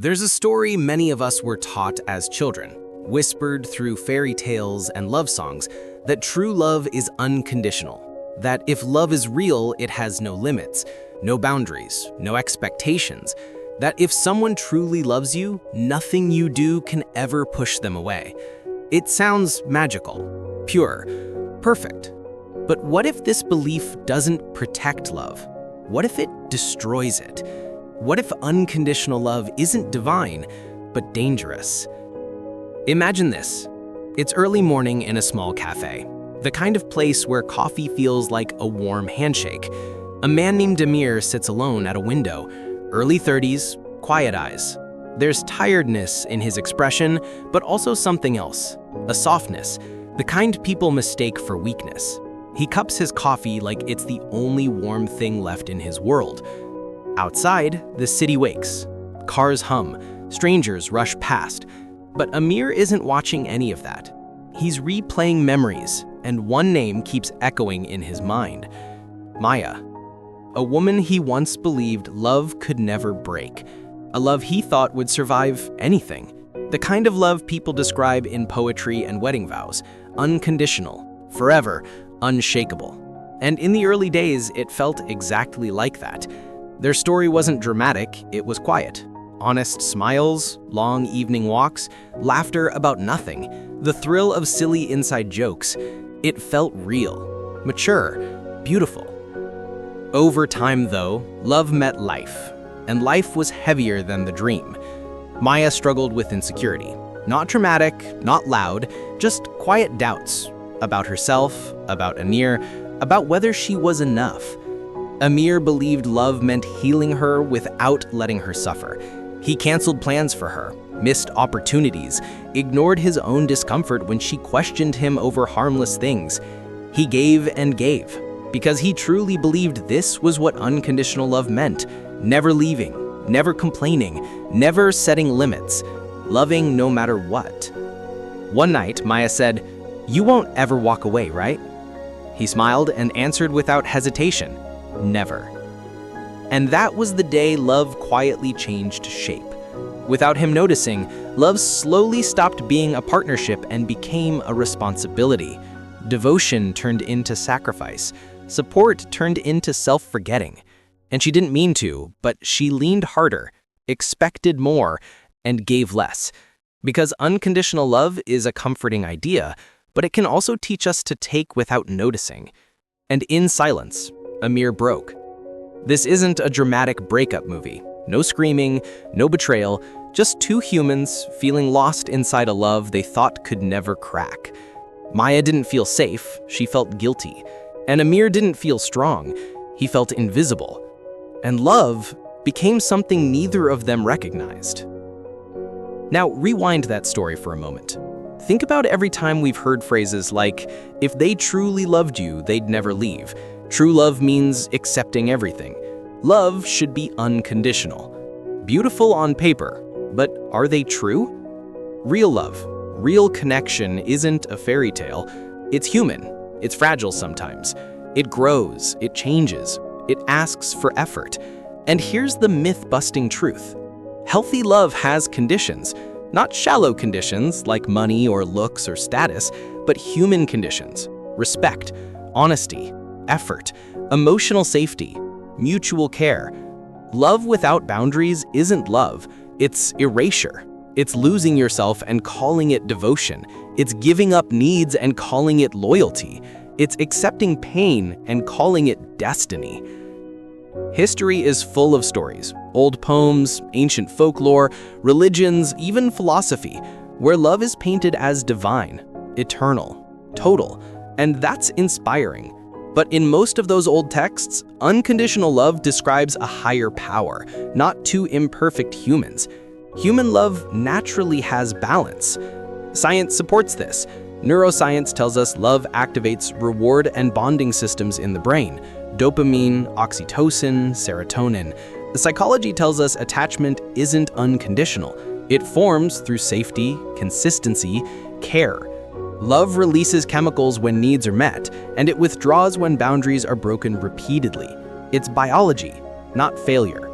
There's a story many of us were taught as children, whispered through fairy tales and love songs, that true love is unconditional. That if love is real, it has no limits, no boundaries, no expectations. That if someone truly loves you, nothing you do can ever push them away. It sounds magical, pure, perfect. But what if this belief doesn't protect love? What if it destroys it? What if unconditional love isn't divine, but dangerous? Imagine this. It's early morning in a small cafe, the kind of place where coffee feels like a warm handshake. A man named Amir sits alone at a window, early 30s, quiet eyes. There's tiredness in his expression, but also something else, a softness, the kind people mistake for weakness. He cups his coffee like it's the only warm thing left in his world. Outside, the city wakes. Cars hum, strangers rush past. But Amir isn't watching any of that. He's replaying memories, and one name keeps echoing in his mind. Maya. A woman he once believed love could never break. A love he thought would survive anything. The kind of love people describe in poetry and wedding vows. Unconditional, forever, unshakable. And in the early days, it felt exactly like that. Their story wasn't dramatic, it was quiet. Honest smiles, long evening walks, laughter about nothing, the thrill of silly inside jokes. It felt real, mature, beautiful. Over time, though, love met life, and life was heavier than the dream. Maya struggled with insecurity. Not dramatic, not loud, just quiet doubts about herself, about Amir, about whether she was enough. Amir believed love meant healing her without letting her suffer. He canceled plans for her, missed opportunities, ignored his own discomfort when she questioned him over harmless things. He gave and gave, because he truly believed this was what unconditional love meant. Never leaving, never complaining, never setting limits, loving no matter what. One night, Maya said, "You won't ever walk away, right?" He smiled and answered without hesitation, "Never." And that was the day love quietly changed shape. Without him noticing, love slowly stopped being a partnership and became a responsibility. Devotion turned into sacrifice. Support turned into self-forgetting. And she didn't mean to, but she leaned harder, expected more, and gave less. Because unconditional love is a comforting idea, but it can also teach us to take without noticing. And in silence, Amir broke. This isn't a dramatic breakup movie. No screaming, no betrayal, just two humans feeling lost inside a love they thought could never crack. Maya didn't feel safe, she felt guilty. And Amir didn't feel strong, he felt invisible. And love became something neither of them recognized. Now, rewind that story for a moment. Think about every time we've heard phrases like, "If they truly loved you, they'd never leave." True love means accepting everything. Love should be unconditional. Beautiful on paper, but are they true? Real love, real connection isn't a fairy tale. It's human. It's fragile sometimes. It grows, it changes, it asks for effort. And here's the myth-busting truth. Healthy love has conditions. Not shallow conditions like money or looks or status, but human conditions. Respect, honesty, effort, emotional safety, mutual care. Love without boundaries isn't love, it's erasure. It's losing yourself and calling it devotion. It's giving up needs and calling it loyalty. It's accepting pain and calling it destiny. History is full of stories, old poems, ancient folklore, religions, even philosophy, where love is painted as divine, eternal, total, and that's inspiring. But in most of those old texts, unconditional love describes a higher power, not two imperfect humans. Human love naturally has balance. Science supports this. Neuroscience tells us love activates reward and bonding systems in the brain, dopamine, oxytocin, serotonin. The psychology tells us attachment isn't unconditional. It forms through safety, consistency, care. Love releases chemicals when needs are met, and it withdraws when boundaries are broken repeatedly. It's biology, not failure.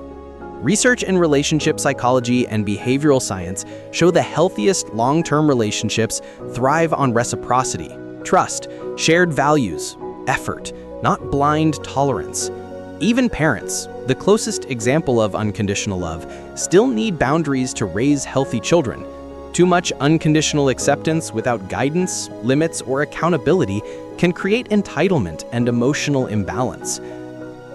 Research in relationship psychology and behavioral science show the healthiest long-term relationships thrive on reciprocity, trust, shared values, effort, not blind tolerance. Even parents, the closest example of unconditional love, still need boundaries to raise healthy children. Too much unconditional acceptance without guidance, limits, or accountability can create entitlement and emotional imbalance.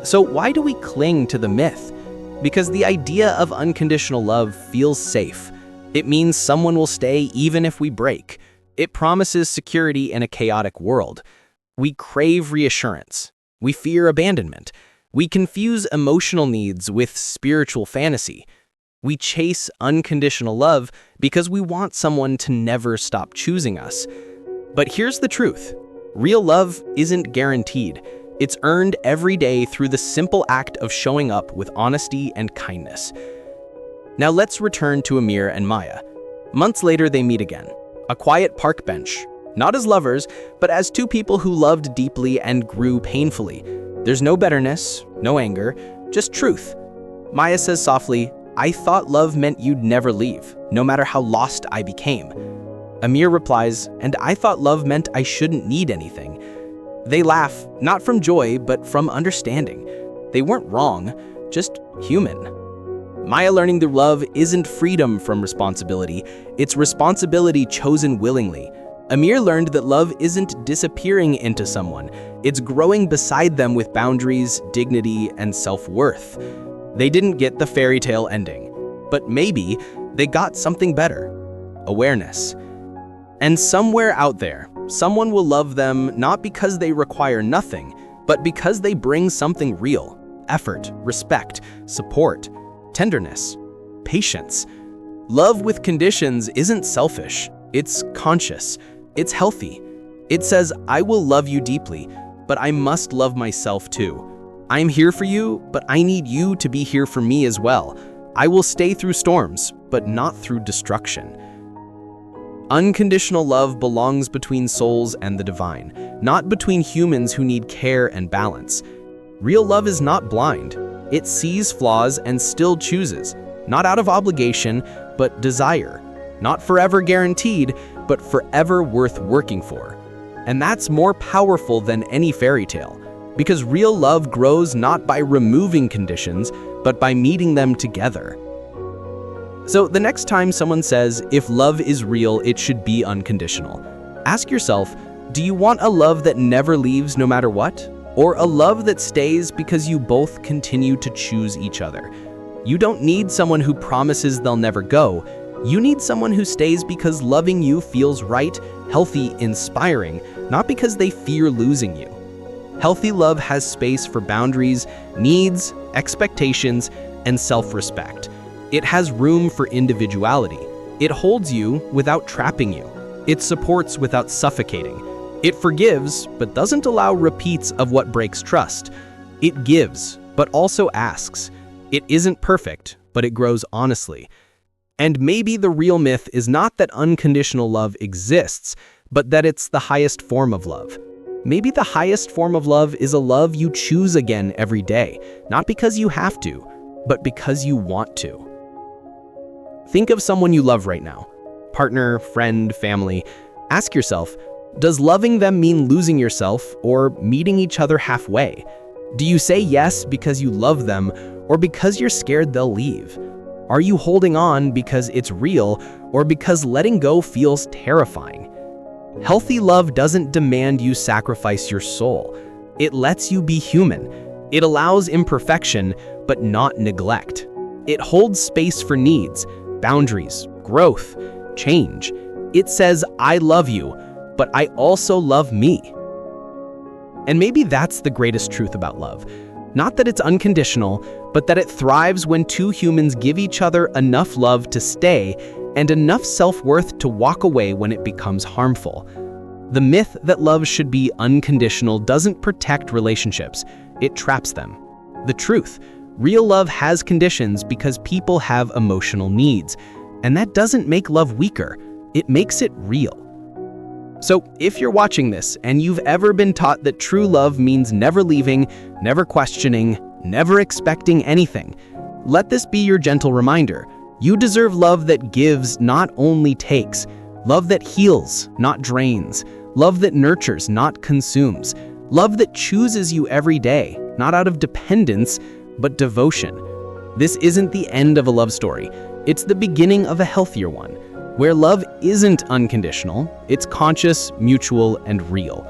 So why do we cling to the myth? Because the idea of unconditional love feels safe. It means someone will stay even if we break. It promises security in a chaotic world. We crave reassurance. We fear abandonment. We confuse emotional needs with spiritual fantasy. We chase unconditional love because we want someone to never stop choosing us. But here's the truth. Real love isn't guaranteed. It's earned every day through the simple act of showing up with honesty and kindness. Now let's return to Amir and Maya. Months later, they meet again. A quiet park bench. Not as lovers, but as two people who loved deeply and grew painfully. There's no bitterness, no anger, just truth. Maya says softly, "I thought love meant you'd never leave, no matter how lost I became." Amir replies, "And I thought love meant I shouldn't need anything." They laugh, not from joy, but from understanding. They weren't wrong, just human. Maya learning that love isn't freedom from responsibility, it's responsibility chosen willingly. Amir learned that love isn't disappearing into someone, it's growing beside them with boundaries, dignity, and self-worth. They didn't get the fairy tale ending, but maybe they got something better: awareness. And somewhere out there, someone will love them not because they require nothing, but because they bring something real: effort, respect, support, tenderness, patience. Love with conditions isn't selfish, it's conscious. It's healthy. It says, I will love you deeply, but I must love myself too. I'm here for you, but I need you to be here for me as well. I will stay through storms, but not through destruction. Unconditional love belongs between souls and the divine, not between humans who need care and balance. Real love is not blind. It sees flaws and still chooses, not out of obligation, but desire. Not forever guaranteed, but forever worth working for. And that's more powerful than any fairy tale, because real love grows not by removing conditions, but by meeting them together. So the next time someone says, if love is real, it should be unconditional, ask yourself, do you want a love that never leaves no matter what? Or a love that stays because you both continue to choose each other? You don't need someone who promises they'll never go. You need someone who stays because loving you feels right, healthy, inspiring, not because they fear losing you. Healthy love has space for boundaries, needs, expectations, and self-respect. It has room for individuality. It holds you without trapping you. It supports without suffocating. It forgives, but doesn't allow repeats of what breaks trust. It gives, but also asks. It isn't perfect, but it grows honestly. And maybe the real myth is not that unconditional love exists, but that it's the highest form of love. Maybe the highest form of love is a love you choose again every day, not because you have to, but because you want to. Think of someone you love right now, partner, friend, family. Ask yourself, does loving them mean losing yourself or meeting each other halfway? Do you say yes because you love them or because you're scared they'll leave? Are you holding on because it's real or because letting go feels terrifying? Healthy love doesn't demand you sacrifice your soul. It lets you be human. It allows imperfection, but not neglect. It holds space for needs, boundaries, growth, change. It says, I love you, but I also love me. And maybe that's the greatest truth about love. Not that it's unconditional, but that it thrives when two humans give each other enough love to stay and enough self-worth to walk away when it becomes harmful. The myth that love should be unconditional doesn't protect relationships, it traps them. The truth, real love has conditions because people have emotional needs, and that doesn't make love weaker, it makes it real. So if you're watching this and you've ever been taught that true love means never leaving, never questioning, never expecting anything, Let this be your gentle reminder. You deserve love that gives, not only takes. Love that heals, not drains. Love that nurtures, not consumes. Love that chooses you every day, not out of dependence, but devotion. This isn't the end of a love story. It's the beginning of a healthier one, where love isn't unconditional, it's conscious, mutual, and real.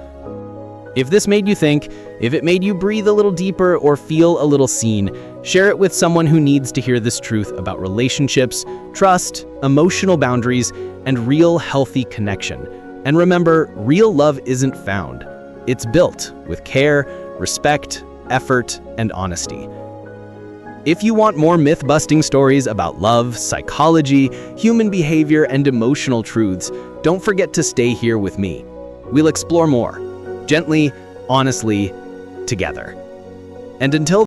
If this made you think, if it made you breathe a little deeper or feel a little seen, share it with someone who needs to hear this truth about relationships, trust, emotional boundaries, and real healthy connection. And remember, real love isn't found. It's built with care, respect, effort, and honesty. If you want more myth-busting stories about love, psychology, human behavior, and emotional truths, don't forget to stay here with me. We'll explore more, gently, honestly, together. And until